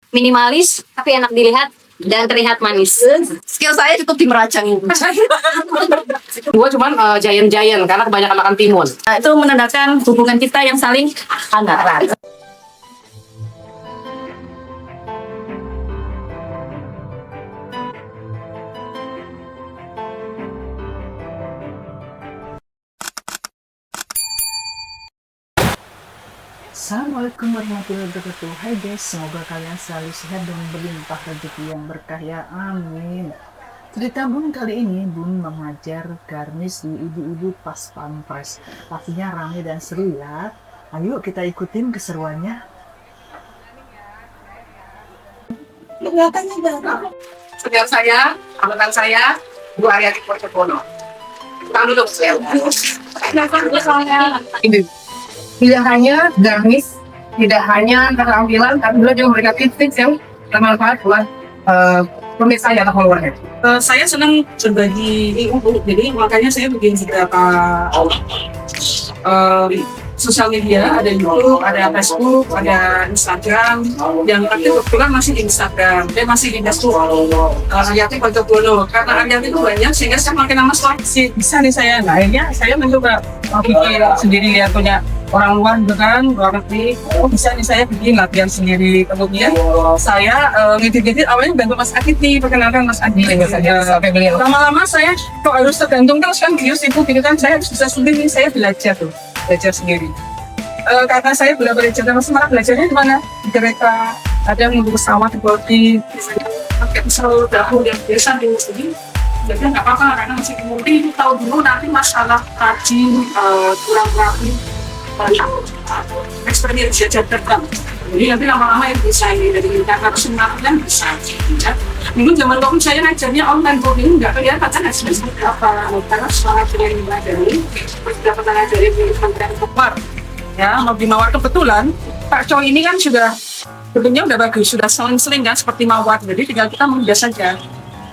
minimalis tapi enak dilihat dan terlihat manis. Skill saya cukup di merajang ini. Gua cuman giant karena kebanyakan makan timun. Nah, itu menandakan hubungan kita yang saling hangat. Assalamualaikum warahmatullahi wabarakatuh. Hai guys, semoga kalian selalu sehat dan berlimpah rezeki yang berkah ya, amin. Cerita Bun kali ini, Bun mengajar garnish di ibu-ibu pas pampres. Pastinya ramai dan seru ya. Ayo kita ikutin keseruannya. Senior saya, angkatan saya, Bu Aryati Pocopono. Tahan dulu, saya. Ini tidak hanya garnish, tidak hanya keterampilan, tapi juga memberikan tips-tips yang bermanfaat buat pemirsa atau followernya. Saya senang berbagi ilmu, jadi makanya saya bikin beberapa sosial media, ada YouTube, ada Facebook, ada Instagram. Yang terakhir kebetulan masih di Instagram, dan masih di Facebook. Aryati Pocopono, karena Aryati itu banyak sehingga saya makin nama sih bisa nih saya. Nah akhirnya saya mencoba bikin sendiri ya, punya orang luar juga kan, luar negeri. Bisa nih saya bikin latihan sendiri. Kemudian saya ngedit-ngedit awalnya bantu Mas Adit nih, perkenalkan Mas Adit. Lama-lama saya kok harus tergantung terus kan video sibuk gitu kan, saya harus bisa sendiri. Saya belajar sendiri. Karena saya belajar sama Semarang, belajarnya di mana? Di kereta, ada yang untuk pesawat, di body, pakai pesawat dahulu yang biasa di sini. Jadi nggak apa-apa karena masih mungkin tahu dulu nanti masalah rajin, kurang rapi, experience ya datang. Jadi nanti lama-lama yang bisa ini dari karena semangatnya bisa. Ya. Dulu zaman dulu saya ngajarnya online coding nggak kelihatan hasilnya seperti apa. Karena semangat yang diajari, sudah pernah ngajarin di Kementerian Keuangan. Ya, mau di Mawar kebetulan Pak Choi ini kan sudah bentuknya udah bagus, sudah seling-seling kan seperti Mawar. Jadi tinggal kita menghias saja.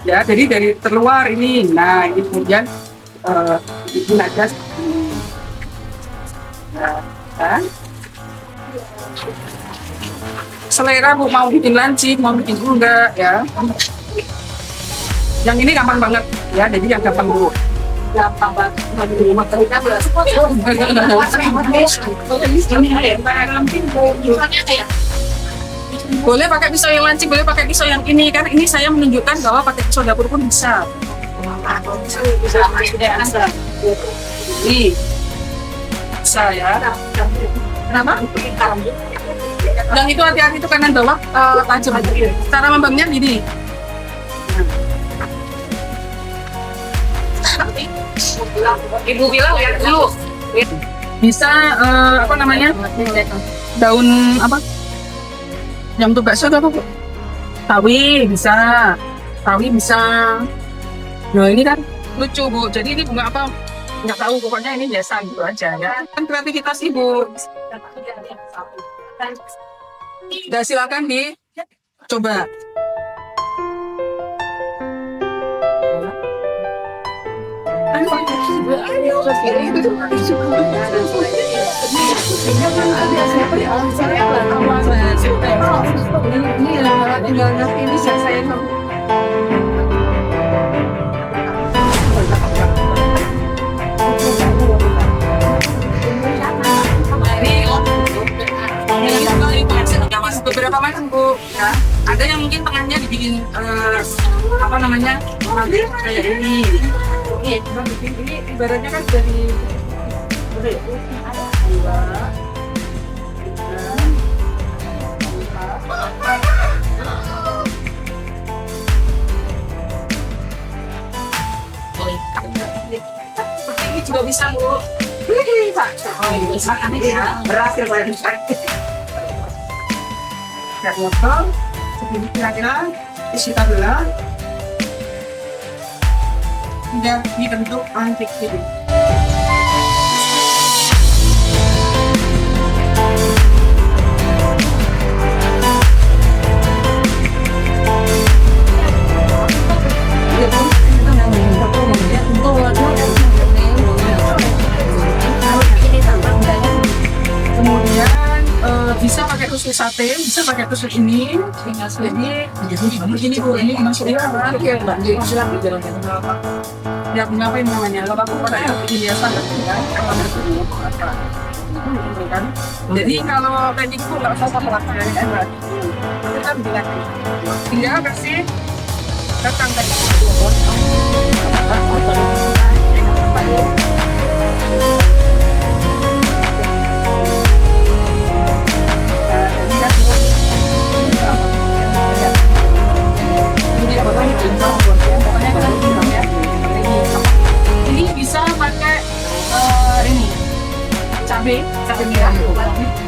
Ya, jadi dari terluar ini, nah ini kemudian bikin aja. Nah, selera Bu, mau bikin lancip, mau bikin enggak ya. Yang ini gampang banget ya, jadi yang gampang dulu. Gampang banget. Boleh pakai pisau yang lancip, boleh pakai pisau yang ini kan. Ini saya menunjukkan bahwa pakai pisau dapur pun bisa. Ini bisa ya. Kenapa? Yang itu hati-hati itu kanan bawah tajam. Cara membangnya gini. Ibu bilang lihat dulu. Bisa apa namanya? Daun apa? Yang untuk bakso apa? Tawi bisa. Tawi bisa. Nah ini kan lucu Bu. Jadi ini bunga apa? Nggak tahu, pokoknya ini biasa gitu aja ya. Kan kreativitas Ibu. Udah silakan dicoba. Beberapa macam Bu, ya. Ada yang mungkin tengahnya dibikin apa namanya kayak ini. Ini ibaratnya kan dari seperti ini juga bisa Bu. Bisa kan ya, berhasil saya. Kayak wortel, segini kira-kira isi tabulan hingga dibentuk antik gitu. Kemudian bisa pakai tusuk sate, bisa pakai tusuk ini. Jadi begini Bu, ini masuk ya kan? Masuk lagi jalannya. Ya ngapain namanya? Kalau aku pakai begini biasa kan? Kan? Jadi kalau pending itu nggak usah sama lagi enak. Kita begini lagi. Tinggal kasih kacang tadi. Ini bisa pakai ini cabai merah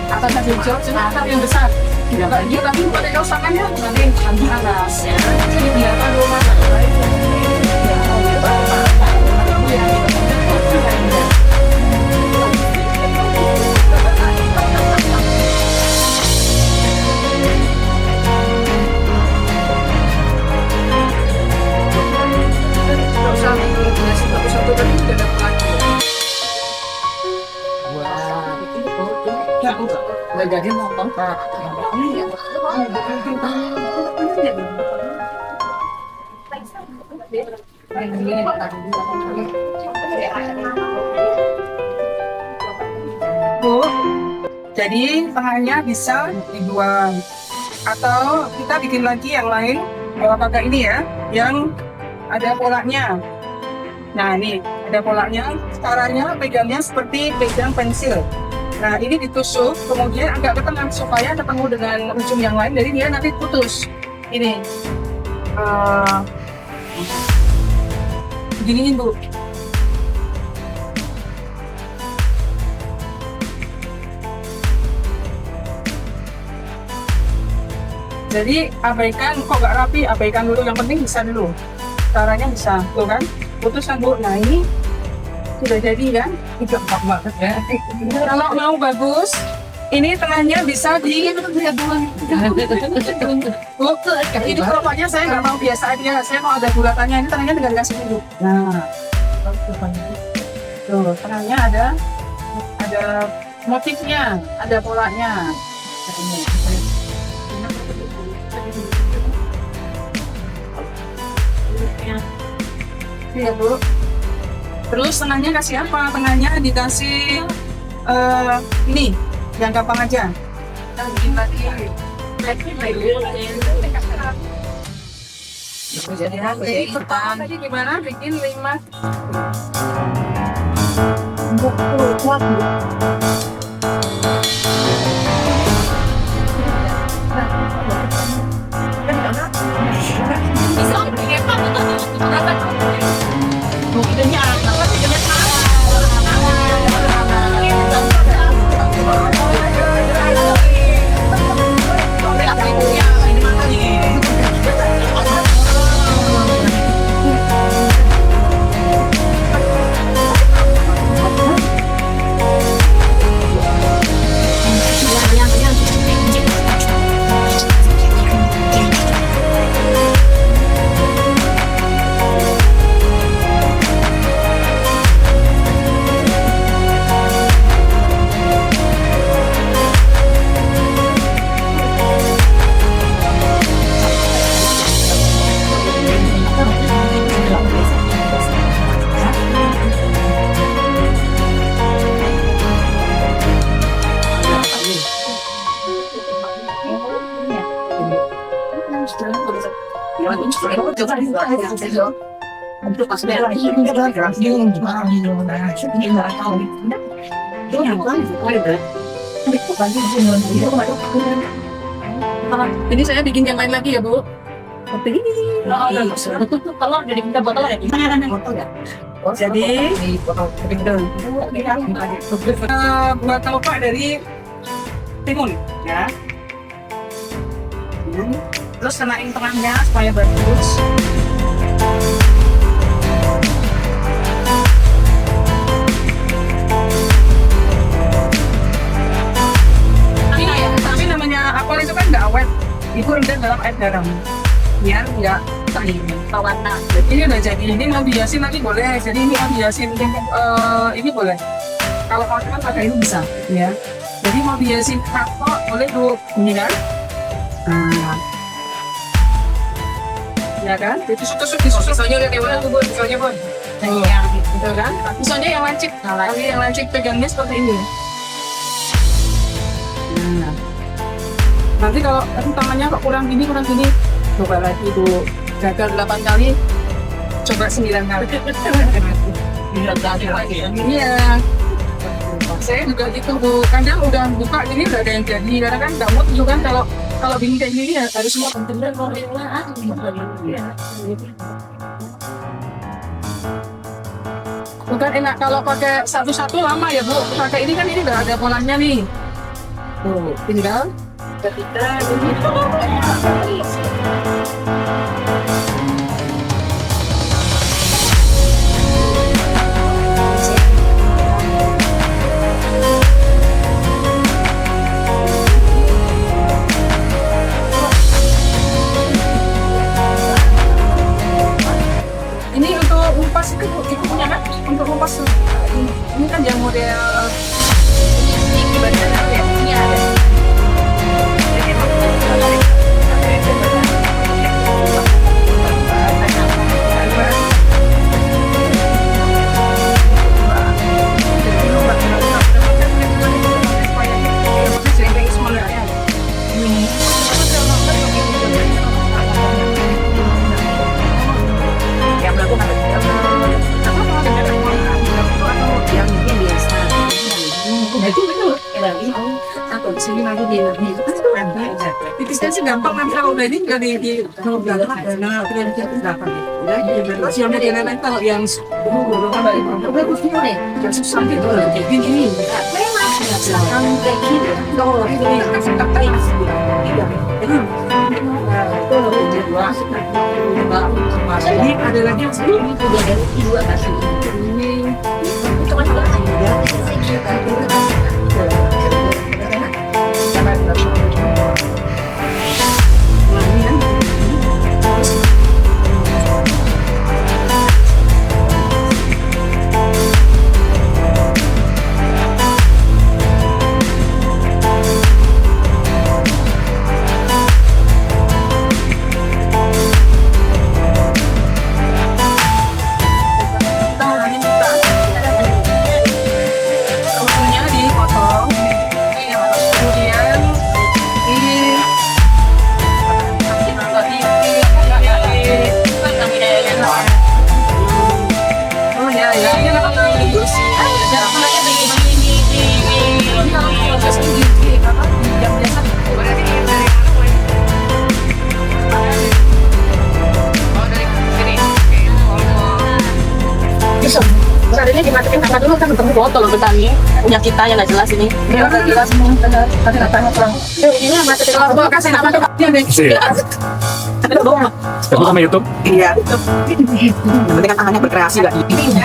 atau cabai hijau, cuma yang besar. Dia tapi pakai kaos tangannya nanti panas. Jadi biar aroma jadi nonton Bu, jadi tengahnya bisa dibuang atau kita bikin lagi yang lain. Kalau pakai ini ya, yang ada polanya. Nah ini ada polanya, caranya pegangnya seperti pegang pensil. Nah ini ditusuk, kemudian agak ke tengah supaya ketemu dengan ujung yang lain, jadi dia nanti putus. Ini, beginiin Bu. Jadi abaikan, kok nggak rapi, abaikan dulu. Yang penting bisa dulu. Caranya bisa, tuh kan? Putus kan Bu. Nah ini sudah jadi kan? Tidak banget ya. Kalau mau bagus, ini tengahnya bisa di Bu, ini kerupaknya saya nggak mau biasa aja, saya mau ada bulatannya. Ini tengahnya dengan kasih dulu. Nah, tuh tengahnya ada motifnya, ada polanya. Iya Bu. Terus tengahnya kasih apa? Tengahnya dikasih ini yang gampang aja. Kita bikin lagi. Jadi pertama tadi gimana? Bikin 5. Ini saya bikin yang lain lagi ya Bu. Seperti ini. Kalau jadi kita botol ya? Jadi buat kelopak dari timun ya. Terus kenain tengahnya supaya bagus. Tapi namanya apel itu kan nggak awet. Ibu rendam dalam air garam biar nggak Warna. ini udah jadi. Ini mau dihiasin nanti boleh. Jadi ini mau dihiasin ini boleh. Kalau mau kan pakai ini bisa ya. Jadi mau dihiasin kapok boleh Bu. Ini kan Ya kan? Ditusuk-tusuk pisaunya udah kayak mana tuh Bun? Pisaunya Bun? Gitu kan? Pisaunya yang lancip. Yang lancip pegangnya seperti ini. Nah. Nanti kalau tangannya kok kurang gini, coba lagi Bu. Gagal 8 kali, coba 9 kali. Iya. Saya juga gitu Bu. Kadang udah buka gini udah ada yang jadi. Karena kan nggak mau tunjukkan kalau gini kayak gini ya harus semua bener bukan enak kalau pakai satu-satu lama ya Bu. Pakai ini kan ini udah ada polanya nih. Tuh, tinggal ketika ini. Ini untuk umpas itu punya kan? Untuk umpas ini kan yang model ini badan ya? Ini ada. Tipisnya sih gampang nanti kalau udah ini nggak di kalau belakang nah gampang ya terus yang di nenek kalau yang yang susah gitu kayak gini ini ada lagi yang segini dua kasih ini Tadinya dimasukin apa dulu kan ketemu foto loh petani punya kita yang nggak jelas ini. Dia udah jelas semua tadi katanya kurang. Ini masukin kalau kasih nama tuh dia deh. Ada bohong. Kamu sama YouTube? Iya. Yang penting kan tangannya berkreasi nggak ini.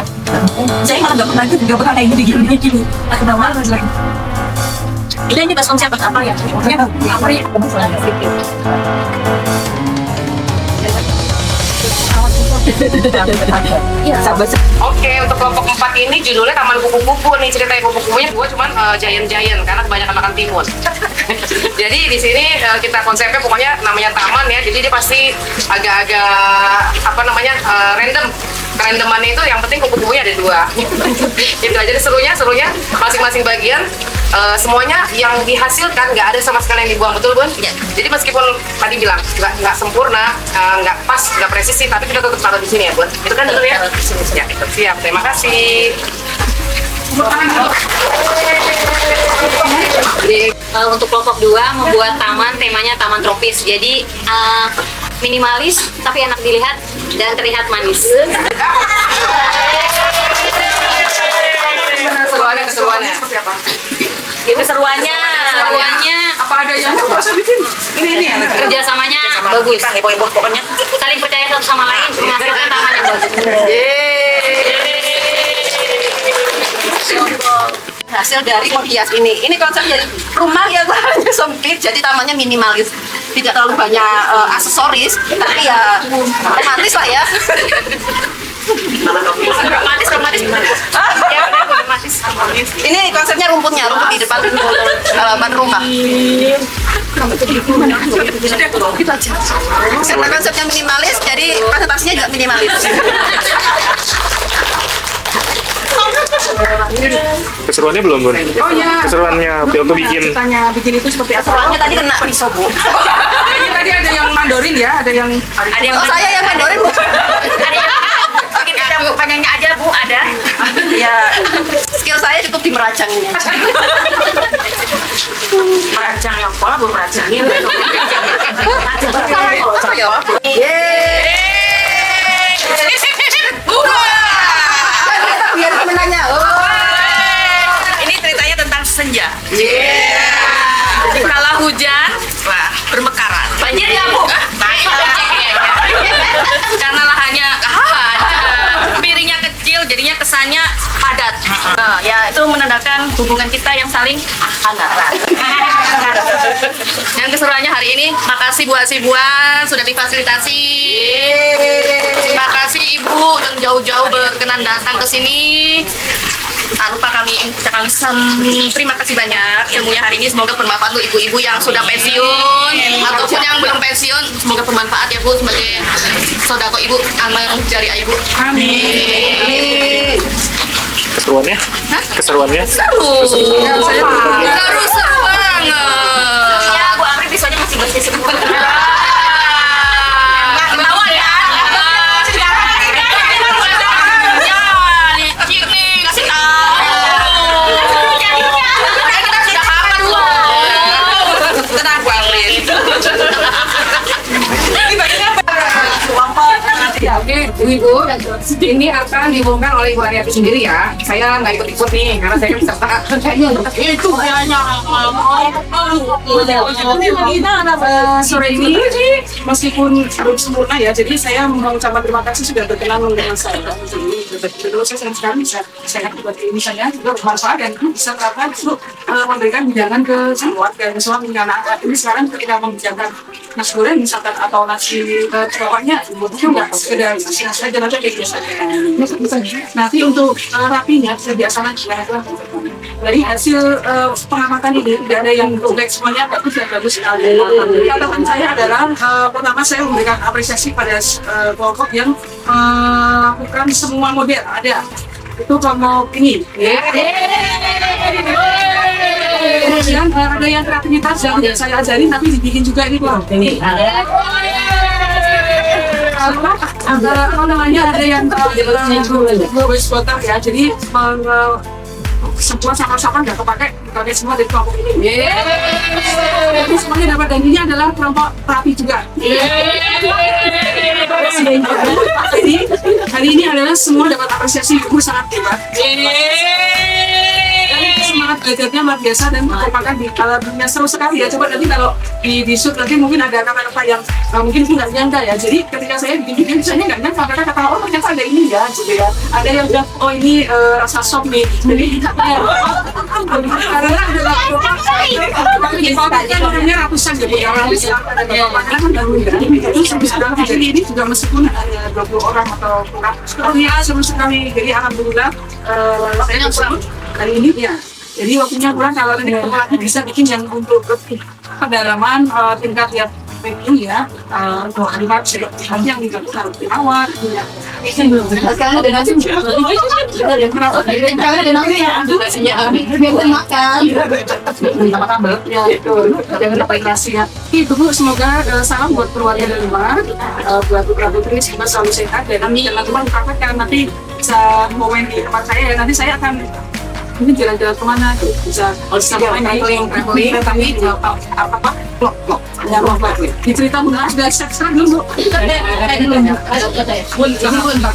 Saya malah nggak pernah kayak gini. Aku udah malas lagi. Ini baskom siapa apa ya? Apa ya? Oke, untuk kelompok 4 ini judulnya Taman Kupu-Kupu nih, ceritanya kupu-kupunya gue cuman giant-giant karena kebanyakan makan timun. Jadi di sini kita konsepnya pokoknya namanya taman ya, jadi dia pasti agak-agak apa namanya random. Kerandomannya itu yang penting kupu-kupunya ada 2. Itu aja serunya masing-masing bagian semuanya yang dihasilkan nggak ada sama sekali yang dibuang, betul Bun? Ya. Jadi meskipun tadi bilang nggak sempurna, nggak pas, nggak presisi, tapi kita tetap taruh di sini ya Bun. Itu kan dulu ya? Ya, itu siap. Terima kasih. Jadi untuk kelompok 2 membuat taman, temanya taman tropis. Jadi minimalis tapi enak dilihat dan terlihat manis. Keseruannya seperti apa? Keseruannya Apa ada yang bisa bikin? Ini ya. kerjasamanya bagus. Pokoknya. Saling percaya satu sama lain menghasilkan taman yang bagus. Hasil dari menghias ini konsepnya rumah yang hanya sempit, jadi tamannya minimalis, tidak terlalu banyak aksesoris, tapi ya romantis lah ya. Romantis. Ya, romantis. Ini konsepnya rumput di depan halaman rumah. Karena konsepnya minimalis, jadi presentasinya juga minimalis. Keseruannya belum, Bun? Oh iya. Keseruannya waktu bikin. Ceritanya bikin itu seperti apa? Soalnya tadi kena pisau, Bu. Ini tadi ada yang mandorin ya, ada yang Oh, saya yang mandorin, Bu. Mungkin ada Bu, pengennya aja Bu, ada. Ya, skill saya cukup di meracang ini aja. merancang yang pola, belum meracangin. Apa ya? Biar temenannya. Ini ceritanya tentang senja. Kala hujan, wah, bermekaran. Banjir ya Bu? Karena lahannya piringnya kecil, jadinya kesannya padat. Nah, ya itu menandakan hubungan kita yang saling hangat. Yang keseruannya hari ini, makasih buat si Buan sudah difasilitasi. Terima kasih Ibu yang jauh-jauh berkenan datang ke sini. Tak lupa kami ucapkan terima kasih banyak ilmunya hari ini, semoga bermanfaat untuk ibu-ibu yang sudah pensiun ataupun yang belum pensiun, semoga bermanfaat ya Bu sebagai sodako ibu amal jariah ibu. Amin. Keseruannya? Keseruannya? Seru banget. Ya Bu Amri pisaunya masih bersih semua. Ketahuan ya. Kasih tahu. Kita sudah hafal loh. Tenang Bu Amri. Ya, oke, Ibu, ini akan diumumkan oleh Ibu Ariati sendiri ya. Saya nggak ikut-ikut nih, karena saya kan peserta. Itu kayaknya Sore ini meskipun belum sempurna ya, jadi saya mengucapkan terima kasih sudah berkenan dengan saya. Jadi saya senang sekali bisa buat ini saya juga bermanfaat dan bisa terapkan untuk memberikan hidangan ke keluarga dan suami anak-anak ini. Sekarang ketika membijakan nasi goreng misalkan atau nasi pokoknya itu nggak sekedar nasi aja nanti kayak biasanya. Nanti untuk rapinya bisa biasanya dari hasil pengamatan ini tidak ada yang jelek, semuanya bagus dan bagus sekali. Catatan saya adalah pertama saya memberikan apresiasi pada kelompok yang melakukan semua model ada. Itu kelompok ini. Kemudian ada yang kreativitas yang tidak saya ajarin tapi dibikin juga ini kelompok ini. Apa namanya ada yang voice voter ya, jadi sebuah sama-sama nggak pakai semua dari kelompok ini. Jadi semuanya dapat, dan ini adalah kelompok terapi juga. Hari ini adalah semua dapat apresiasi, ibu sangat hebat. Semangat belajarnya luar biasa dan merupakan alatnya seru sekali ya. Coba nanti kalau di shoot nanti mungkin ada kata-kata yang mungkin nggak nyangka ya. Jadi ketika saya bikin misalnya nggak nyangka, mereka kata oh ternyata ada ini ya, gitu ya. Ada yang bilang oh ini rasa sop nih. Jadi karena adalah orangnya ratusan ya, orang bisa makanan kan baru ya. Itu jadi ini juga meskipun hanya 20 orang atau kurang, seru sekali. Jadi alhamdulillah saya tersebut kali ini ya. Jadi waktunya kurang, kalau nanti ketemu lagi bisa bikin yang untuk pendalaman tingkat yang premium ya. Untuk animat seperti yang dilakukan awal. Sekarang ada nasi. Sekarang ada nasi ya. Biar makan. Sama tambal. Ya itu. Jangan lupa nasi ya. Itu Bu, semoga salam buat keluarga dari luar, buat putra-putri semoga selalu sehat dan teman-teman karena nanti bisa momen di tempat saya ya. Nanti saya akan ini jalan-jalan kemana bisa main traveling tapi apa vlog ya vlog dicerita benar sudah sekarang dulu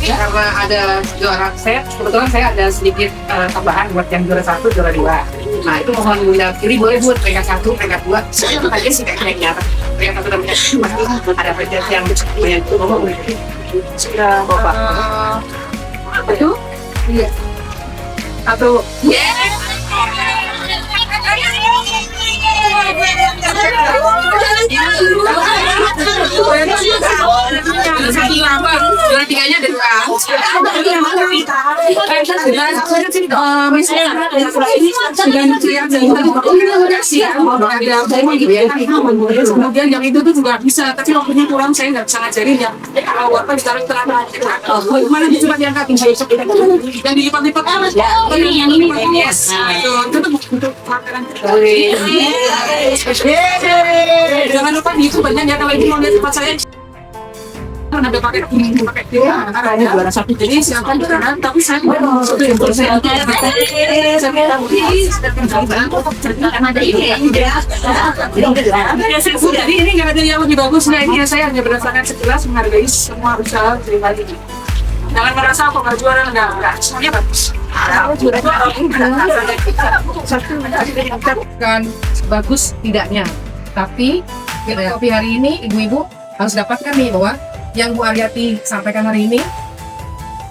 karena ada juara set, kebetulan saya ada sedikit tambahan buat yang juara 1, juara 2. Nah itu mohon Bunda Kiri boleh buat peringkat 1, peringkat 2. Saya aja sih kayaknya peringkat 1 dan peringkat 2 ada apresiasi yang banyak itu Bapak boleh. sudah Bapak Itu? Iya. Atau juara 3-nya ada 2. Kemudian yang itu tuh juga bisa, tapi waktunya kurang, saya nggak bisa ngajarin yang apa ditaruh tengah. Mana coba diangkat yang dilipat-lipat. Yang ini. Yes. Itu untuk makanan. Jangan lupa di YouTube banyak ya, kalau ini mau lihat tempat saya. Ada pakai ada juara satu, jadi silakan berkenan, tapi saya mau satu yang saya jadi ini nggak ada yang lebih bagus. Nah, ini saya hanya berdasarkan sekilas menghargai semua usaha dari kali ini. Jangan merasa aku nggak juara, enggak, semuanya bagus. Kan bagus tidaknya, tapi kopi hari ini ibu-ibu harus dapatkan nih bahwa yang Bu Aryati sampaikan hari ini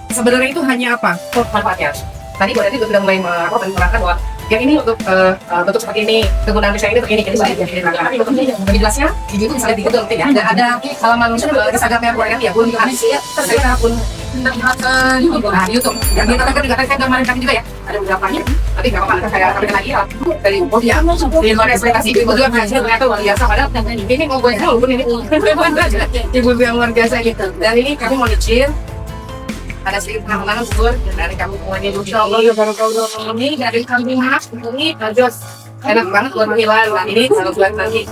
sebenarnya itu hanya apa? Manfaatnya. Tadi Bu Aryati sudah mulai menerangkan bahwa yang ini untuk bentuk seperti ini, kegunaan desain ini begini, jadi sudah diterangkan. Tapi lebih jelasnya, ibu bisa lihat di Google ya. Ada halaman Instagramnya Bu Aryati ya, Bu Aryati akun YouTube. Yang kita kan juga saya gambarin kami juga ya. Ada beberapanya, tapi nggak apa-apa, saya kembali lagi ya. Dari ya, di luar ekspektasi ibu juga berhasil ternyata luar biasa. Padahal ini mau gue dulu pun ini ibu yang luar biasa gitu. Dan ini kami mau izin ada sedikit penampilan subur dari kamu semuanya. Insya Allah ya baru ini dari kambing khas ini najos enak banget buat panggilan. Nah ini kalau buat nanti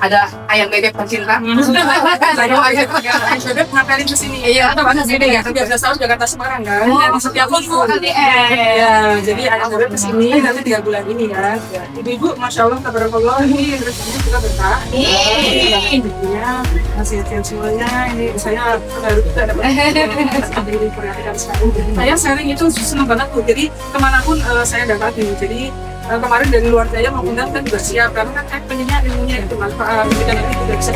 ada ayam bebek pencinta. Saya ayam bebek ngapelin ke sini. Iya, atau mana sini ya? 13 tahun Jakarta Semarang kan. Setiap minggu. Ya, jadi ayam bebek ke sini nanti 3 bulan ini ya. Ibu-ibu, masya Allah, tabarakallah, ini rezekinya juga berkah. Ibunya hasil semuanya ini saya baru kita dapat perhatikan sekali. Saya sharing itu senang banget tuh. Jadi kemanapun saya dapatin. Jadi kemarin dari luar Jaya mengundang kan juga siap karena kan pengennya ilmunya itu manfaat kita nanti tidak bisa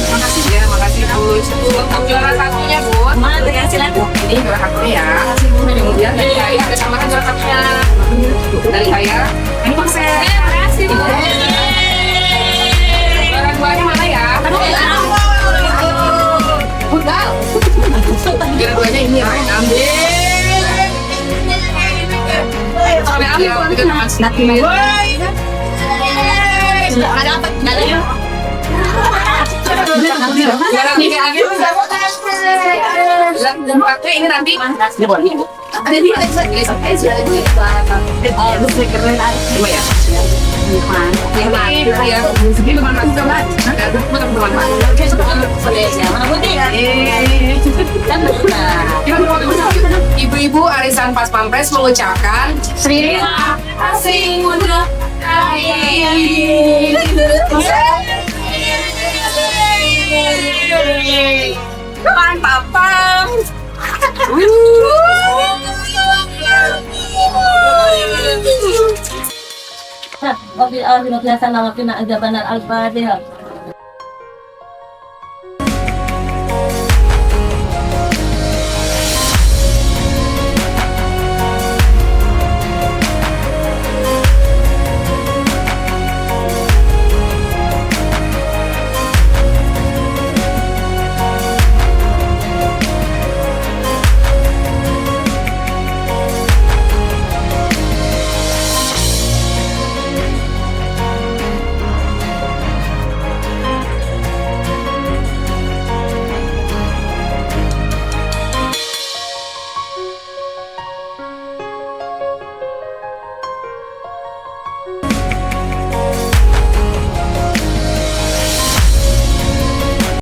Makasih ya, makasih Bu. Untuk juara satunya Bu. Mana ya, silakan. Ini juara satunya ya. Kemudian dari saya ada tambahan juara satunya dari saya. Ini konser. Makasih. Juara duanya mana ya? Udah. Juara duanya ini ya. Ambil. Ada apa? Dalamnya. Ini nanti ada di Ibu-ibu arisan Pas Pampres mengucapkan Terima kasih untuk Pam. Wabil akhirati hasanah wa qina adzabannar. Al-Fatihah.